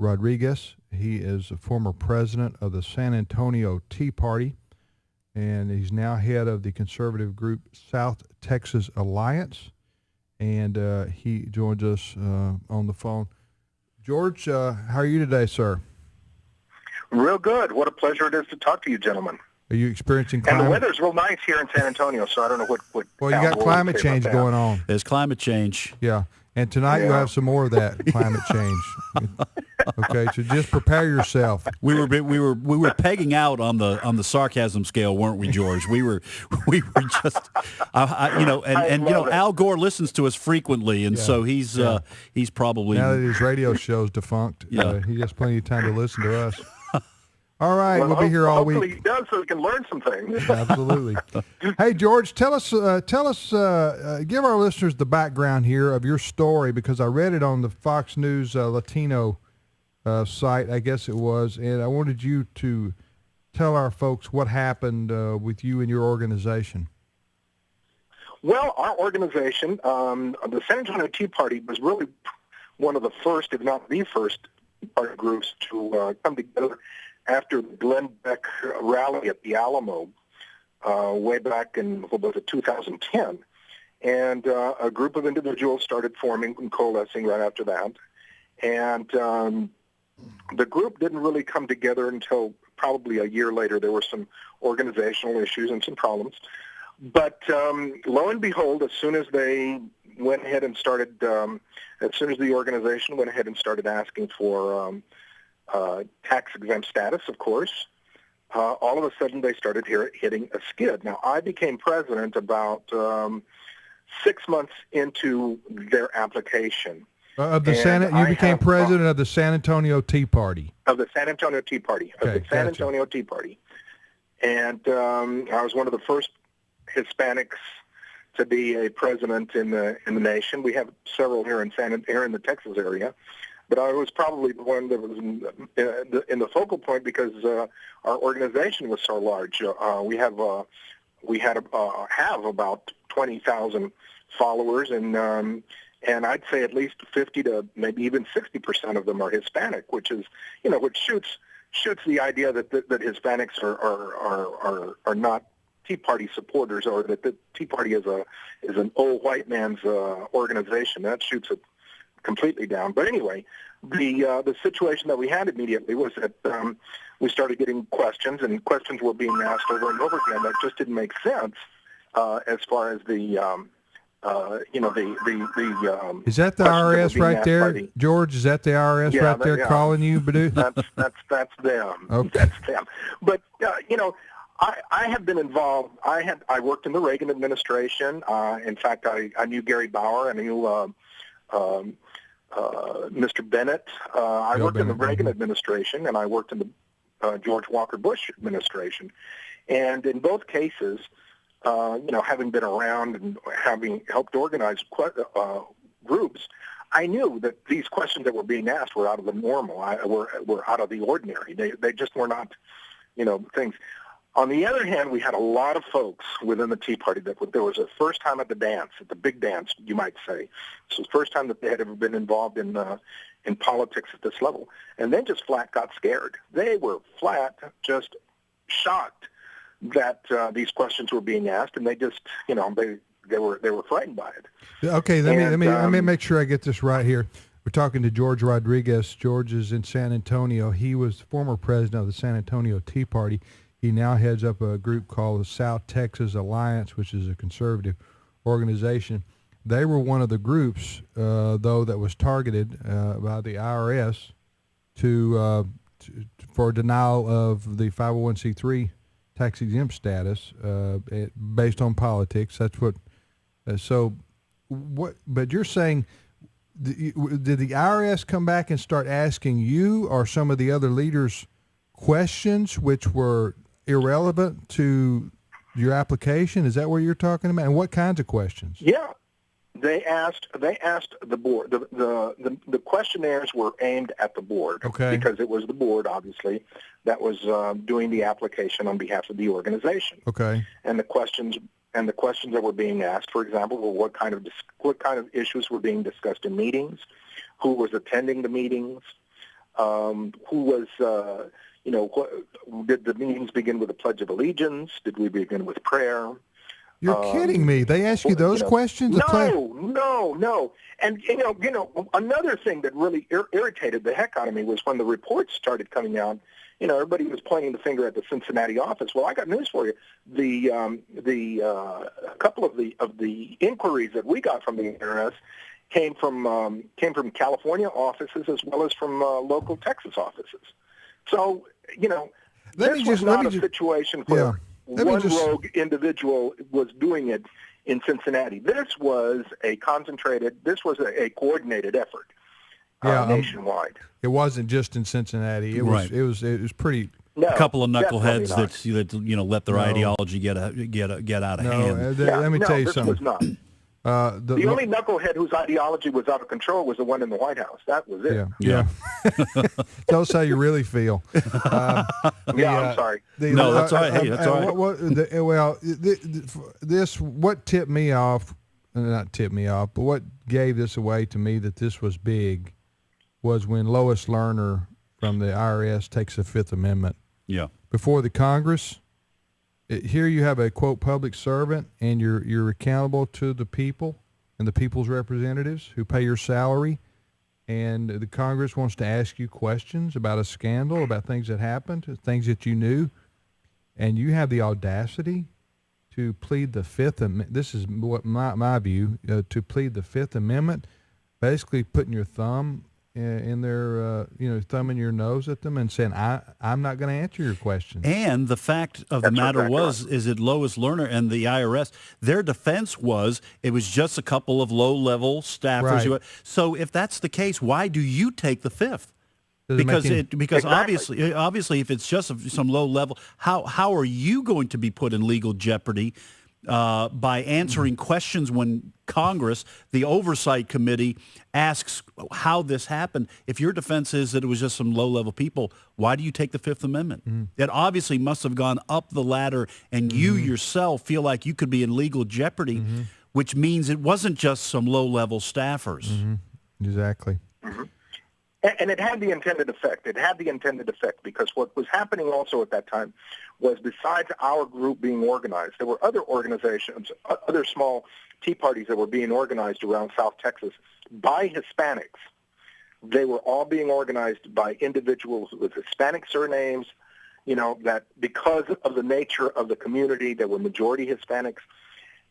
Rodriguez. He is a former president of the San Antonio Tea Party, and he's now head of the conservative group South Texas Alliance, and he joins us on the phone. George, how are you today, sir? Real good. What a pleasure it is to talk to you, gentlemen. Are you experiencing climate? And the weather's real nice here in San Antonio, so I don't know what well, you got climate change going on. There's climate change. Yeah, and tonight you'll have some more of that climate change. Okay, so just prepare yourself. We were pegging out on the sarcasm scale, weren't we, George? We were just, Al Gore listens to us frequently, and so he's probably, now that his radio show's defunct. He has plenty of time to listen to us. All right, we'll be here all week. Hopefully he does, so he can learn some things. Absolutely. Hey, George, give our listeners the background here of your story, because I read it on the Fox News Latino site, I guess it was, and I wanted you to tell our folks what happened with you and your organization. Well, our organization, the San Antonio Tea Party, was really one of the first, if not the first, party groups to come together after the Glenn Beck rally at the Alamo way back in, 2010. And a group of individuals started forming and coalescing right after that. And the group didn't really come together until probably a year later. There were some organizational issues and some problems. But lo and behold, as soon as they went ahead and started, as soon as the organization went ahead and started asking for tax-exempt status, of course, all of a sudden they started hitting a skid. Now, I became president about 6 months into their application. You became president of the San Antonio Tea Party. Of the San Antonio Tea Party. Antonio Tea Party. And I was one of the first Hispanics to be a president in the nation. We have several here in the Texas area. But I was probably the one that was in the focal point because our organization was so large. We have about 20,000 followers, and I'd say at least 50 to maybe even 60% of them are Hispanic, which is which shoots the idea that Hispanics are not Tea Party supporters, or that the Tea Party is an old white man's organization. That shoots it completely down. But anyway, the situation that we had immediately was that we started getting questions, and questions were being asked over and over again that just didn't make sense as far as the is that the IRS right there, George? Is that the IRS right there calling you, Badu? That's them. Okay. That's them. But I have been involved. I worked in the Reagan administration. In fact, I knew Gary Bauer, and I knew Mr. Bennett. I worked in the Reagan administration, and I worked in the George Walker Bush administration. And in both cases, having been around and having helped organize groups, I knew that these questions that were being asked were out of the normal, were out of the ordinary. They just were not, things. On the other hand, we had a lot of folks within the Tea Party that there was a first time at the dance, at the big dance, you might say. It's the first time that they had ever been involved in politics at this level, and then just flat got scared. They were flat, just shocked that these questions were being asked, and they just, they were frightened by it. Okay, let me make sure I get this right here. We're talking to George Rodriguez. George is in San Antonio. He was former president of the San Antonio Tea Party. He now heads up a group called the South Texas Alliance, which is a conservative organization. They were one of the groups, though, that was targeted by the IRS for denial of the 501c3 tax-exempt status based on politics. That's what. But you're saying, did the IRS come back and start asking you or some of the other leaders questions which were irrelevant to your application? Is that what you're talking about? And what kinds of questions? Yeah, they asked the board. The questionnaires were aimed at the board, okay, because it was the board, obviously, that was doing the application on behalf of the organization. Okay, and the questions that were being asked, for example, were what kind of issues were being discussed in meetings, who was attending the meetings. Who was, did the meetings begin with the Pledge of Allegiance? Did we begin with prayer? You're kidding me. They ask you those questions? No. And, another thing that really irritated the heck out of me was when the reports started coming out. Everybody was pointing the finger at the Cincinnati office. Well, I got news for you. A couple of the inquiries that we got from the IRS came from California offices as well as from local Texas offices. So, this was not a situation where one rogue individual was doing it in Cincinnati. This was a coordinated effort nationwide. It wasn't just in Cincinnati. It was pretty. No, a couple of knuckleheads that let their ideology get out of hand. Let me tell you something. This was not. The only knucklehead whose ideology was out of control was the one in the White House. That was it. Yeah. Tell us how you really feel. I'm sorry. That's all right. Hey, that's all right. What tipped me off, not tipped me off, but what gave this away to me that this was big was when Lois Lerner from the IRS takes the Fifth Amendment. Yeah. Before the Congress. Here you have a, quote, public servant, and you're accountable to the people and the people's representatives who pay your salary, and the Congress wants to ask you questions about a scandal, about things that happened, things that you knew, and you have the audacity to plead the Fifth Amendment. This is what my view, to plead the Fifth Amendment, basically putting your thumb in their, thumb in your nose at them and saying, I'm not going to answer your question. And the fact of the matter is that Lois Lerner and the IRS, their defense was it was just a couple of low-level staffers. Right. So if that's the case, why do you take the Fifth? Because Exactly. obviously, if it's just some low level, how are you going to be put in legal jeopardy by answering questions when Congress, the Oversight Committee, asks how this happened? If your defense is that it was just some low-level people, why do you take the Fifth Amendment? Mm-hmm. It obviously must have gone up the ladder, and you yourself feel like you could be in legal jeopardy, which means it wasn't just some low-level staffers. Mm-hmm. Exactly. Mm-hmm. And it had the intended effect. Because what was happening also at that time was, besides our group being organized, there were other organizations, other small tea parties that were being organized around South Texas by Hispanics. They were all being organized by individuals with Hispanic surnames, that because of the nature of the community, there were majority Hispanics,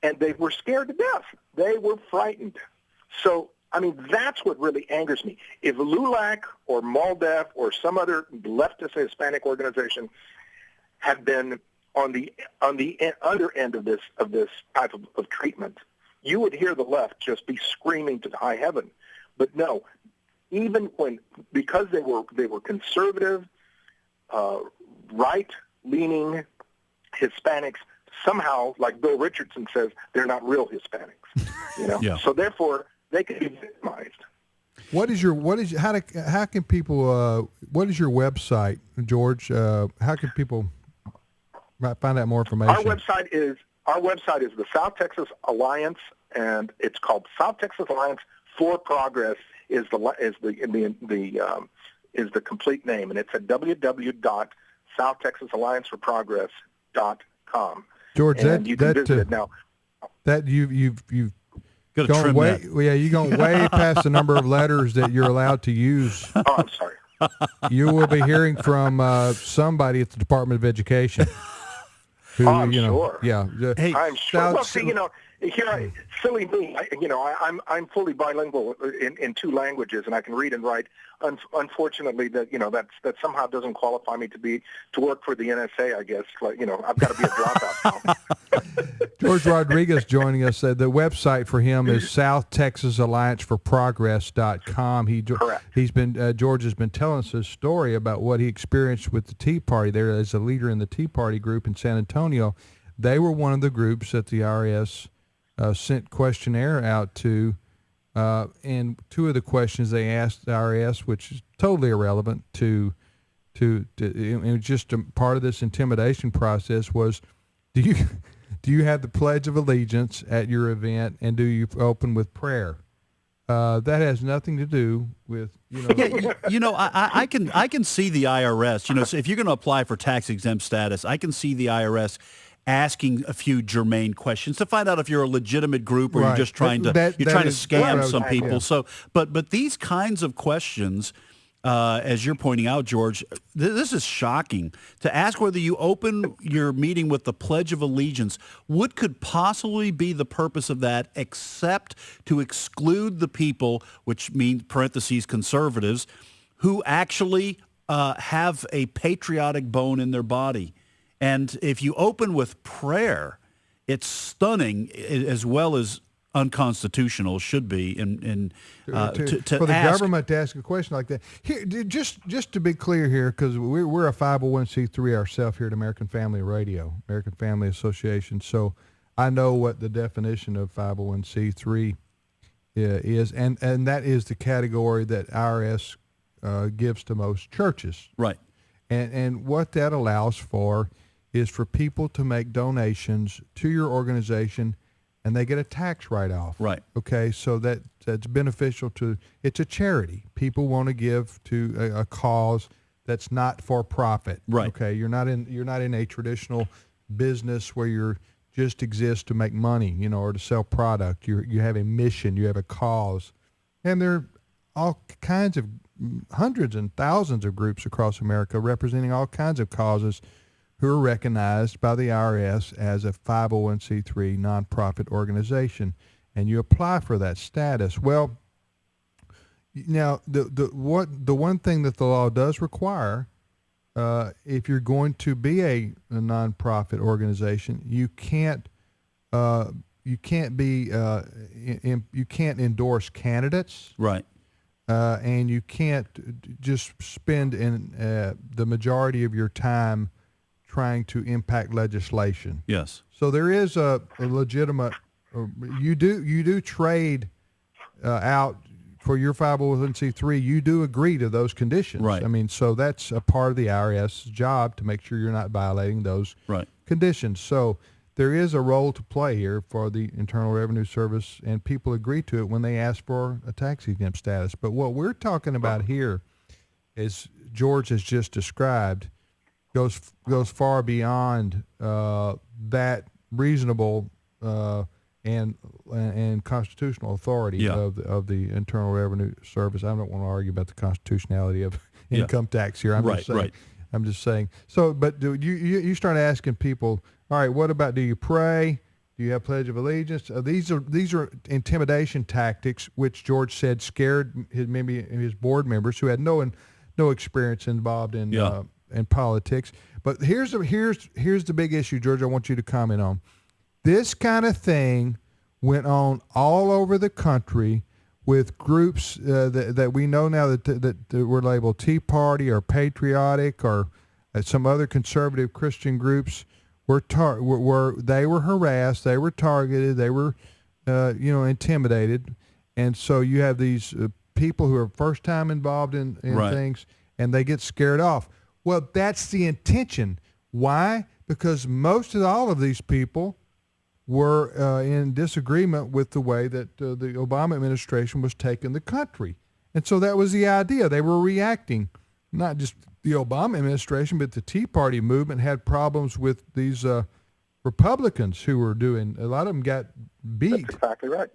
and they were scared to death. They were frightened. So, that's what really angers me. If LULAC or MALDEF or some other leftist Hispanic organization had been on the other end of this type of treatment, you would hear the left just be screaming to high heaven. But no, because they were conservative, right-leaning Hispanics, somehow, like Bill Richardson says, they're not real Hispanics. Yeah. So therefore, they can be victimized. What is your website, George? How can people find out more information? Our website is the South Texas Alliance, and it's called South Texas Alliance for Progress is the complete name, and it's at www.southtexasallianceforprogress.com. George, and you can visit it now. That you've Going way, you're going way past the number of letters that you're allowed to use. Oh, I'm sorry. You will be hearing from somebody at the Department of Education. Who, I'm sure. Yeah. Hey, I'm sure. Well, see, here, silly me. I'm fully bilingual in two languages, and I can read and write. Unfortunately, that somehow doesn't qualify me to work for the NSA. I guess, I've got to be a dropout now. George Rodriguez joining us. The website for him is southtexasallianceforprogress.com. George has been telling us his story about what he experienced with the Tea Party there as a leader in the Tea Party group in San Antonio. They were one of the groups that the IRS sent questionnaire out to, and two of the questions they asked the IRS, which is totally irrelevant to it was just a part of this intimidation process, was, do you have the Pledge of Allegiance at your event, and do you open with prayer? That has nothing to do with, I can see the IRS. So if you're going to apply for tax exempt status, I can see the IRS asking a few germane questions to find out if you're a legitimate group or Right. you're just trying to scam some people. Yeah. So, but these kinds of questions, as you're pointing out, George, this is shocking. To ask whether you open your meeting with the Pledge of Allegiance, what could possibly be the purpose of that except to exclude the people, which means parentheses conservatives, who actually have a patriotic bone in their body. And if you open with prayer, it's stunning as well as unconstitutional should be for the government to ask a question like that. Here, just to be clear here, because we're a 501c3 ourselves here at American Family Radio, American Family Association. So I know what the definition of 501c3 is, and that is the category that IRS gives to most churches. Right. And what that allows for is for people to make donations to your organization, and they get a tax write-off. Right. Okay, so that's beneficial to, it's a charity. People want to give to a cause that's not for profit. Right. Okay, you're not in a traditional business where you're just exist to make money, or to sell product. You have a mission, you have a cause. And there are all kinds of hundreds and thousands of groups across America representing all kinds of causes who are recognized by the IRS as a 501c3 nonprofit organization, and you apply for that status. Well, now the one thing that the law does require, if you're going to be a nonprofit organization, you can't endorse candidates, right? And you can't just spend the majority of your time trying to impact legislation. Yes. So there is a legitimate. You do trade out for your 501c3. You do agree to those conditions. Right. I mean, so that's a part of the IRS's job to make sure you're not violating those conditions. So there is a role to play here for the Internal Revenue Service, and people agree to it when they ask for a tax exempt status. But what we're talking about here, as George has just described, goes far beyond that reasonable and constitutional authority of the Internal Revenue Service. I don't want to argue about the constitutionality of income tax here. I'm just saying. So, but you start asking people, all right, what about, do you pray? Do you have Pledge of Allegiance? These are intimidation tactics, which George said scared his board members who had no experience involved in politics. But here's the big issue, George, I want you to comment on. This kind of thing went on all over the country with groups that we know now that were labeled Tea Party or patriotic or some other conservative Christian groups they were harassed, they were targeted, they were intimidated, and so you have these people who are first time involved in things, and they get scared off. Well, that's the intention. Why? Because all of these people were in disagreement with the way that the Obama administration was taking the country. And so that was the idea. They were reacting, not just the Obama administration, but the Tea Party movement had problems with these Republicans who were doing, a lot of them got beat. That's exactly right.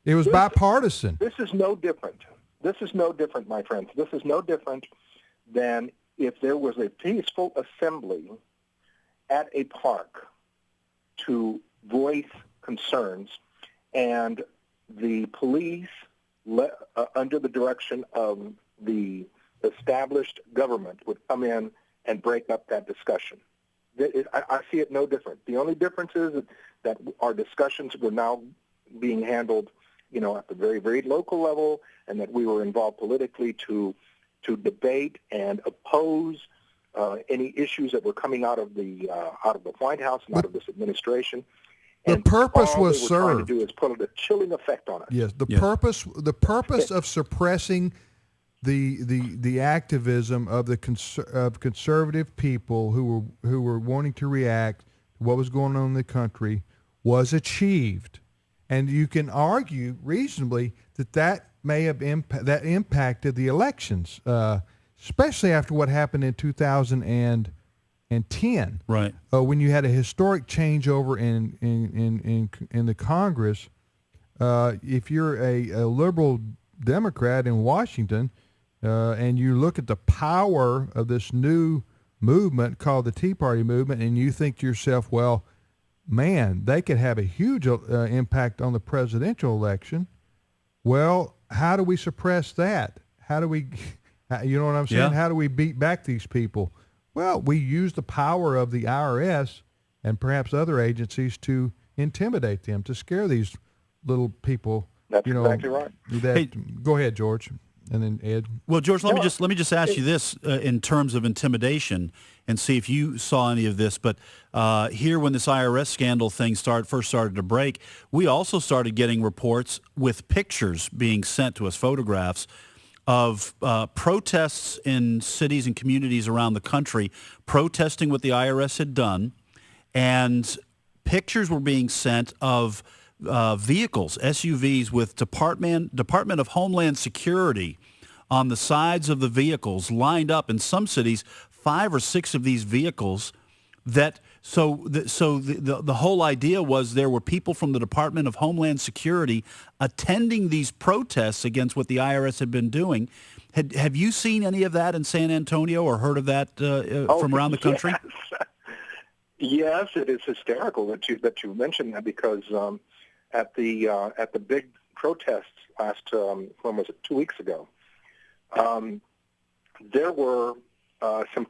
It was bipartisan. This is no different. This is no different, my friends. This is no different than if there was a peaceful assembly at a park to voice concerns, and the police, under the direction of the established government, would come in and break up that discussion. I see it no different. The only difference is that our discussions were now being handled, at the very, very local level, and that we were involved politically to debate and oppose any issues that were coming out of the White House and out of this administration. The purpose was served. All they were trying to do is put a chilling effect on us. Yes, the purpose of suppressing the activism of of conservative people who were wanting to react to what was going on in the country was achieved, And you can argue reasonably that may have impacted the elections, especially after what happened in 2010. Right. When you had a historic changeover in the Congress. If you're a liberal Democrat in Washington, and you look at the power of this new movement called the Tea Party movement, and you think to yourself, well, man, they could have a huge impact on the presidential election. Well, how do we suppress that? How do we, you know what I'm saying? Yeah. How do we beat back these people? Well, we use the power of the IRS and perhaps other agencies to intimidate them, to scare these little people. That's exactly right. Go ahead, George, and then Ed. Well, George, let me just ask you this in terms of intimidation, and see if you saw any of this. But here, when this IRS scandal thing first started to break, we also started getting reports with pictures being sent to us, photographs of protests in cities and communities around the country, protesting what the IRS had done, and pictures were being sent of vehicles, SUVs with Department of Homeland Security on the sides of the vehicles, lined up in some cities, 5 or 6 of these vehicles. The whole idea was there were people from the Department of Homeland Security attending these protests against what the IRS had been doing. Have you seen any of that in San Antonio or heard of that from around the country? Yes, it is hysterical that you mentioned that, because at the big protests last, when was it, 2 weeks ago, there was some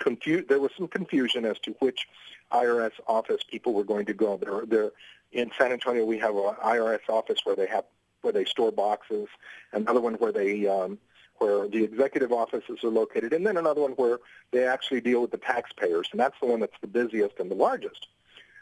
confusion as to which IRS office people were going to go. There in San Antonio, we have an IRS office where they store boxes, another one where the executive offices are located, and then another one where they actually deal with the taxpayers, and that's the one that's the busiest and the largest.